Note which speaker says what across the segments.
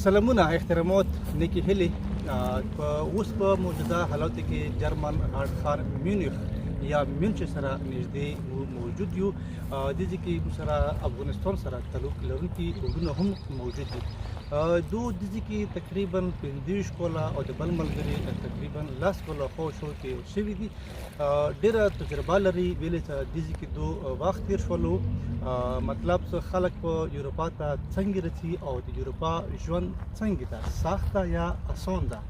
Speaker 1: سلامونه احترامات نیکی هیلې په اوس په موجوده حالاتو کې جرمن ښار میونخ یا مینچ سره نږدې موجود یو د دې کې سره افغانستان سره تعلق لرونکي وګړي هم موجود دي دو د دې کې تقریبا 15 کوله او د بل ملګري تقریبا 10 کوله خو شو کې شوي دي ډېره تجربه لري ویلې چې د دې کې دو وخت تیر شولو مطلب څه خلک په یورپا ته څنګه رسي او د یورپا ژوند څنګه ده سخته یا آسان ده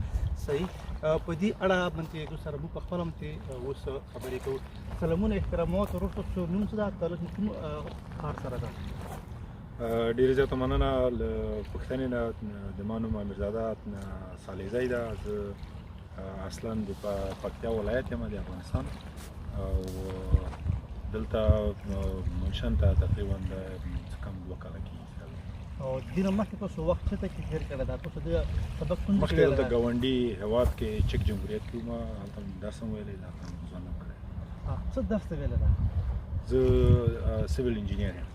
Speaker 1: صحیح په دې اړه باندې سره مو په خپل هم ته اوس خبرې کوو سلامونه احترامات وروسته څو نوم څه ده تعلق کوم کار سره ده
Speaker 2: ډېرې زیاته مننه له پوښتنې نه د ما نوم امیرزاده صالحزی ده زه اصلا د پکتیا ولایت یم د افغانستان او دلته منشن ته تقریبا د کم 2 کاله کېږي
Speaker 1: او دینه مخکې تاسو وخت څه ته کې تېر کړی دا تاسو د سبق کوم
Speaker 2: مخکې دلته ګاونډي هېواد کې چک جمهوریت کې وم هلته درس هم ویلی دا ژوند هم کړی
Speaker 1: څه درس ته ویلی ده
Speaker 2: زه سیول انجینیر یم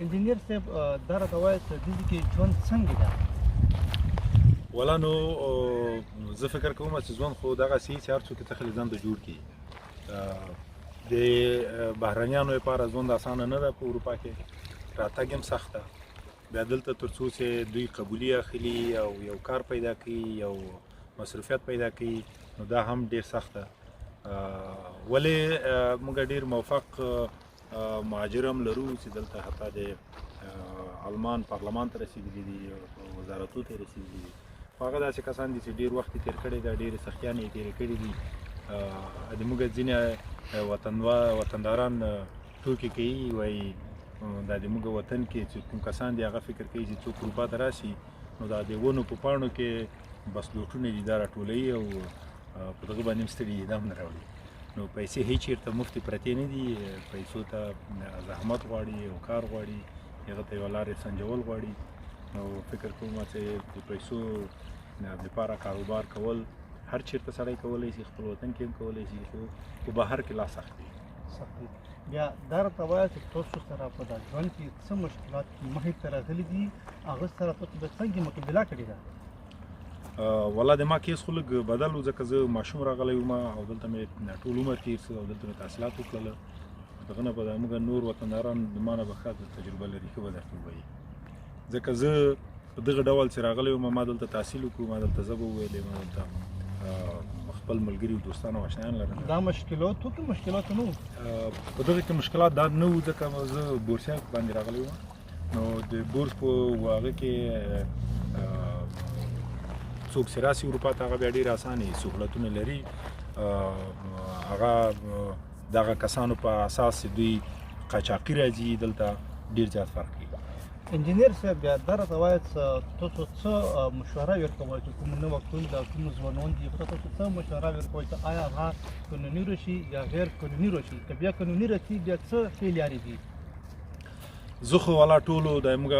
Speaker 1: انجینیر صاحب دا راته وایه چې دلته کې ژوند څنګه ده
Speaker 2: ولا نو زه فکر کوم چې ژوند خو دغسې چې هر څوک یې څخه ځان ته جوړ کړي د بهرنیانو لپاره ژوند اسانه نه ده په اروپا کې راتګ هم سخت ده بیا دلته تر څو چې دوی قبولي اخلي او یو کار پیدا کړي یو مصروفیت پیدا کړي نو دا هم ډېر سخت ده ولې موږ ډېر موفق مهاجر هم لرو چې دلته حتی د آلمان پارلمان ته رسېدلي دي وزارتو ته رسېدلي دي خو هغه داسې کسان دي چې ډېر وخت یې تېر کړی ده ډېرې سختیانې یې تېرې کړي دي د موږ ځینې وطنداران ټوکې کوي وایي دا د موږ وطن کې چې کوم کسان دي هغه فکر کوي چې څوک اروپا ته راشي نو دا د ونو په پاڼو کې بس لوټونه دي دا راټولوي او په دغه باندې هم ستړي دام نه راوړي نو پیسې هېڅ چېرته مفتې پرتې نه دي پیسو ته زحمت غواړي او کار غواړي هغه ته یوه لارې سنجول غواړي نو فکر کوم چې د پیسو دپاره کاروبار کول هر چېرته سړی کولی شي خپل وطن کې هم کولی شي خو په بهر کې لا سخت دی
Speaker 1: بیا دا راته وایه چې تاسو سره په دا ژوند کې څه مشکلات مخې ته راغلي دي هغه سره تاسو به څنګه مقابله کړې ده
Speaker 2: والله د ما کیس خو لږ بدل و ځکه زه ماشوم راغلی وم او دلته مې ټول عمر تېر څه او دلته مې تحصیلات وکړله دغه نه به موږ نور وطنداران د ما نه به ښه تجربه لري ښه به درته ووایي ځکه زه په دغه ډول چې راغلی وم ما دلته تحصیل وکړو ما دلته ژبه وویلې ما دلته خپل ملګري او دوستان او آشنایان لرل
Speaker 1: دا مشکلات وو که مشکلات نه وو
Speaker 2: په دغه کې مشکلات دا نه وو ځکه زه بورسیا باندې راغلی وم نو د بورس په هغه کې څوک چې راسي اروپا ته هغه بیا ډېر اسانې سهولتونه لري هغه دغه کسانو په اساس دوی قاچاقي راځي دلته ډېر زیات فرق کوي
Speaker 1: انجینیر صاحب بیا دا راته وایه چې تاسو څه مشوره ورکوئ چې کوم نوی کول دا کوم ځوانان دي تاسو څه مشوره ورکوئ چې آیا هغه قانوني راشي یا غیر قانوني راشي که بیا قانوني راشي بیا څه ښې لارې دي
Speaker 2: زه خو والا ټولو د موږ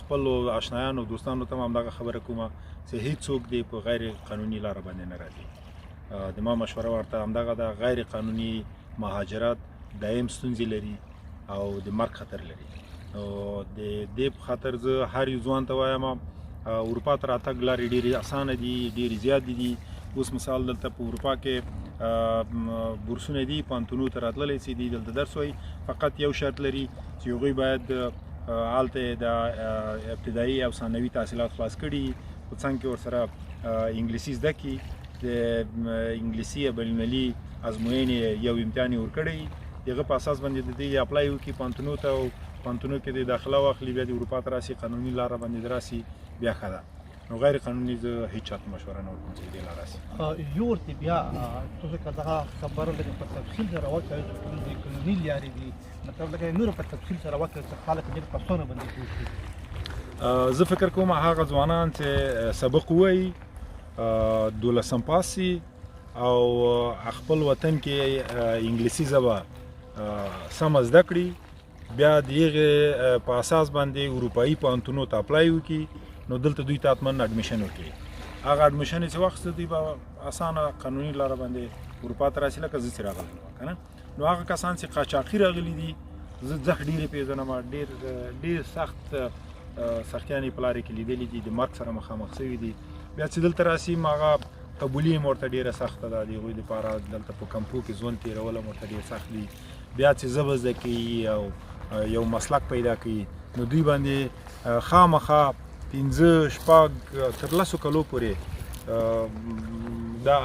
Speaker 2: خپلو اشنایانو دوستانو ته هم همدغه خبره کوم چې هېڅوک دی په غیر قانوني لاره باندې نه راځي د ما مشوره ورته همدغه ده غیر قانوني مهاجرت دایم ستونزې لري او د مرګ خطر لري نو د دې په خاطر زه هر یو ځوان ته وایم اروپا ته راتګ لارې ډېرې اسانه دي ډېرې زیاتې دي اوس مثال دلته په اروپا کې بورسونه دي پوهنتونونو ته راتللی شي دي دلته درس وایي فقط یو شرط لري چې هغوی باید هلته د ابتدایي او ثانوي تحصیلات خلاص کړي په څنګ کې ورسره انګلیسي زده کړي د انګلیسي بینالمللي ازموینې یو امتحان یې ورکړی هغه په اساس باندې د دې اپلای وکړي پوهنتونونو ته او پوهنتونونو کې د داخله واخلي بیا د اروپا ته راسي قانوني لاره باندې راسي بیا ښه ده نو غیر قانوني زه هېڅ چاته مشوره نه ورکوم چې دې لاره راسي
Speaker 1: یو ورته بیا تاسو که دغه خبره لږ په تفصیل سره وکړئ چې کوم دي قانوني لارې دي مطلب لکه نور په تفصیل سره وکړئ چې خلک ډېر په اسانه باندې پوه شي
Speaker 2: زه فکر کوم هغه ځوانان چې سبق ووایي 12 پاس سي او خپل وطن کې انګلیسي ژبه سمه زده کړي بیا د هغې په اساس باندې اروپایي پوهنتونونو ته اپلای وکړي نو دلته دوی ته حتما اډمیشن وکړي هغه اډمیشن یې چې واخیسته دوی به اسانه قانوني لاره باندې اروپا ته راسي لکه زه چې راغلی وم که نه نو هغه کسان چې قاچاقي راغلي دي زه ډېرې پېژنم ډېر سخت سختیانې په لارې کې لیدلې دي، د مرګ سره مخامخ شوي دي. بیا چې دلته راسي هغه قبولي هم ورته ډېره سخته ده، د هغوی دپاره دلته په کمپو کې ژوند تېرول هم ورته ډېر سخت دي. بیا چې ژبه زده کوي او یو مسلک پیدا کوي نو دوی باندې خامخا 15 شپږ تر 10 کلو پورې دا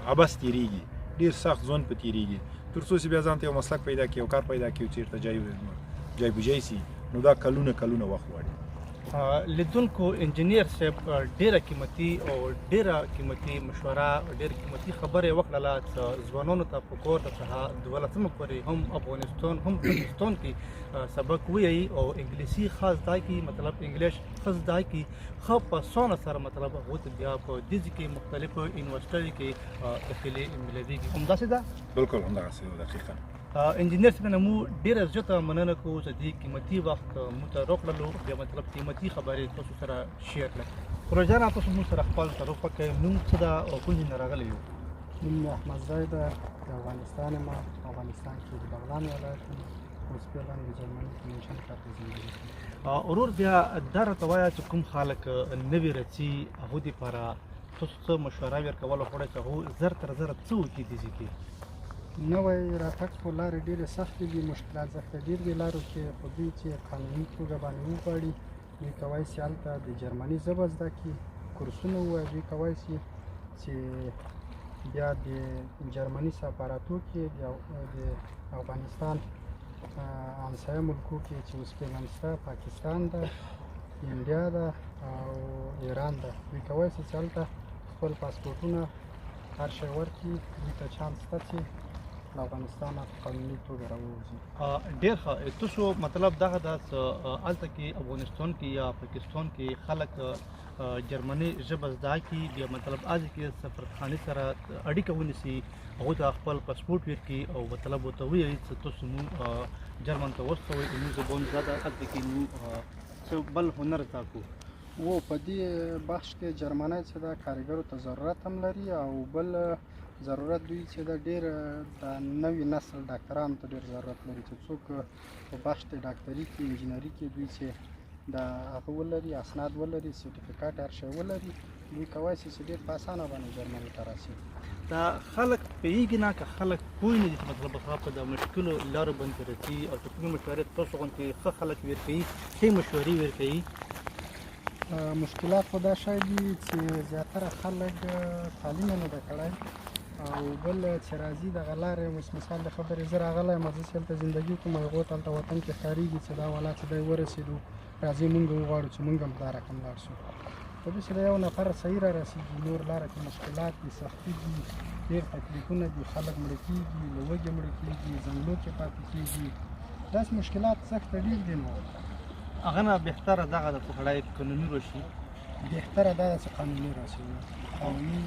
Speaker 2: عبث تېرېږي، ډېر سخت ژوند په تېرېږي، تر څو چې بیا ځان ته یو مسلک پیدا کړي او کار پیدا کړي او چېرته جای بجای سي نو دا کلونه وخت غواړي.
Speaker 1: لیدونکو انجینیر صاحب ډیره قیمتي او ډیره قیمتي مشوره ډیره قیمتي خبره وکړله چې ځوانانو ته پکار ده چې 12 پورې هم افغانستان هم پاکستان کې سبق ووایي او انګلیسي خاص ځای کې مطلب انګلیش خاص ځای کې ښه په اسانه سره مطلب هغوی ته بیا په دې ځای کې مختلفو یونیورسټیو کې داخلي ملویږي. همداسې ده؟
Speaker 2: بالکل همدغسې ده دقیقا.
Speaker 1: انجینیر څنګه مو ډیره زیاته مننه کوو چې دې قیمتي وخت مو ته راکړلو بیا مطلب قیمتي خبرې تاسو سره شیر کړه. پروژه جان تاسو مو سره خپل تعارف وکړئ، نوم څه ده او کوم ځای نه راغلی یو؟
Speaker 3: نوم مې احمد ځای ده، د افغانستان یم، افغانستان کې د بغلان ولایت یم، اوس فعلا د جرمني په منشن ښار کې زندګي کوم.
Speaker 1: ورور بیا دا راته وایه چې کوم خلک نوي راځي هغوی دپاره تاسو څه مشوره ورکولی غواړئ چې هغوی زر تر زره څه وکړي دې ځای کې؟
Speaker 3: نوی راتګ خو لارې ډېرې سختې دي، مشکلات ځکه ډېر دي لارو کې، خو دوی چې قانوني توګه باندې وغواړي دوی کولی شي هلته د جرمني ژبه زده کړي، کورسونه ووایي، دوی کولی شي چې بیا د جرمني سفارتو کې د افغانستان همسایه ملکو کې چې اوس فعلا شته، پاکستان ده، انډیا ده او ایران ده، دوی کولی شي چې هلته خپل پاسپورټونه هر شی ورکړي، دوی ته چانس شته چې له افغانستانه په قانوني توګه راووځي.
Speaker 1: ډېر ښه. تاسو مطلب دغه ده چې هلته کې افغانستان کې یا پاکستان کې خلک جرمني ژبه زده کړي، بیا مطلب هلته کې سفارتخانې سره اړیکه ونیسي، هغوی ته خپل پاسپورټ ورکړي او مطلب ورته ووایي چې تاسو مونږ جرمن ته واستوئ، زموږ زبان زده هلته کې مونږ څه بل هنر زده کړو.
Speaker 3: په دې بخش کې جرمنی چې ده کارګرو ته ضرورت هم لري او بل ضرورت دوی چې ده ډېر د نوي نسل ډاکټرانو ته ډېر ضرورت لري چې څوک په بخش د ډاکټري کې انجینري کې دوی چې د هغه ولري، اسناد ولري، سرټیفیکټ هر شی ولري، دوی کولی شي چې ډېر په اسانه باندې جرمني ته راسي.
Speaker 1: دا خلک پوهېږي نه که خلک پوه نه دي چې مطلب هغه په د مشکلو لارو باندې راځي او چې کومې مشورې تاسو غوندې ښه خلک ورکوي، ښې مشورې ورکوي؟
Speaker 3: مشکلات خو دا شی دي چې زیاتره خلک تعلیم یې نه ده کړی او بل چې راځي دغه لارې اوس مثال د خبرې زه راغلی یم، زه چې هلته زندګي کوم هغو ته هلته وطن کې ښکارېږي چې دا والا چې دی ورسېدو راځي مونږ وغواړو چې مونږ هم په دا رقم لاړ شو. په دې چې د یو نفر صحیح را رسېږي، نور لاره کې مشکلات دي، سختي دي، ډېر تکلیفونه دي، خلک مړه کېږي، له وږې مړه کېږي، ځنګلو کې پاتې کېږي، داسې مشکلات سخته ډېر دي. نو
Speaker 1: هغه نه بهتره دغه ده چې سړی قانوني راشي،
Speaker 3: بهتره دا ده چې قانوني راشي، قانوني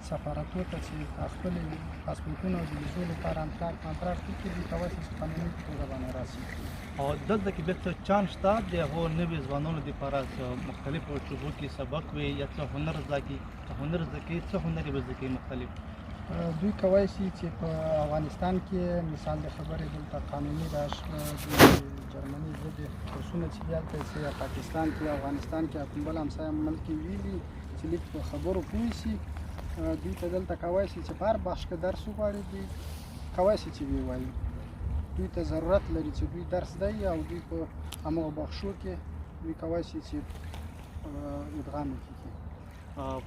Speaker 3: سفارتو ته چې خپل پاسپورټونه او د ویزو لپاره کنټراکټ وکړي، دوی کولی شي چې قانوني توګه باندې راشي.
Speaker 1: او دلته کې بیا څه چانس شته د هغو نوي ځوانانو دپاره چې مختلفو شعبو کې سبق وي یا څه هنر زده کړي، که هنر زده کړي څه هنر یې به زده کړي مختلف؟
Speaker 3: دوی کولی شي چې په افغانستان کې مثال د خبرې دلته قانوني د جرمني ژبې کورسونه چې دي هلته چې یا پاکستان کې یا افغانستان کې یا کوم بل همسایه ملک کې ویلي چې لږ په خبرو پوه شي، دوی ته دلته کولی شي چې په هر بخش کې درس وغواړي، دوی کولی شي چې ووایي. دوی ته ضرورت لري چې دوی درس دی او دوی په هماغه بخشو کې دوی کولی شي چې ادغام وکړي.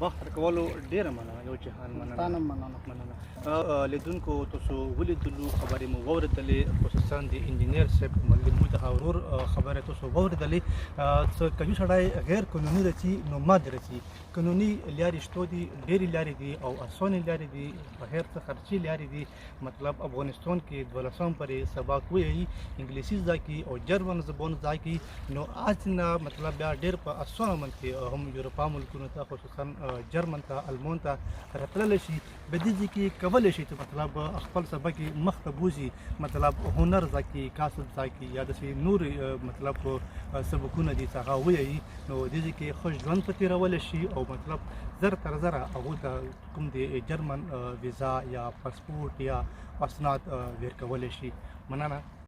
Speaker 1: وخت راکولو ډېره مننه، یو جهان مننه.
Speaker 3: تا نه مننه.
Speaker 1: لیدونکو تاسو ولیدلو، خبرې مو واورېدلې، خصوصا د انجینیر صاحب مو د ورور خبرې تاسو واورېدلې چې که یو سړی غیر قانوني راځي نو ما دې راځي. قانوني لارې شته دي، ډېرې لارې دي او اسانې لارې دي، بغیر څه خرچي لارې دي. مطلب افغانستان کې 12 پورې سبق ووایي، انګلیسي زده کړي او جرمن زبان زده کړي، نو هلته نه مطلب بیا ډېر په اسانه باندې هم یورپا ملکونو ته خصوصا جرمن ته المان ته راتللی شي. په دې ځای کې کولی شي چې مطلب خپل سبق یې مخته بوځي، مطلب هنر زده کړي، کسب زده کړي یا داسې نور مطلب سبقونه دي چې هغه ووایي، نو دې ځای کې ښه ژوند په تېرولی شي او مطلب زر تر زره هغوی ته کوم د جرمن ویزا یا پاسپورټ یا اسناد ورکولی شي. مننه.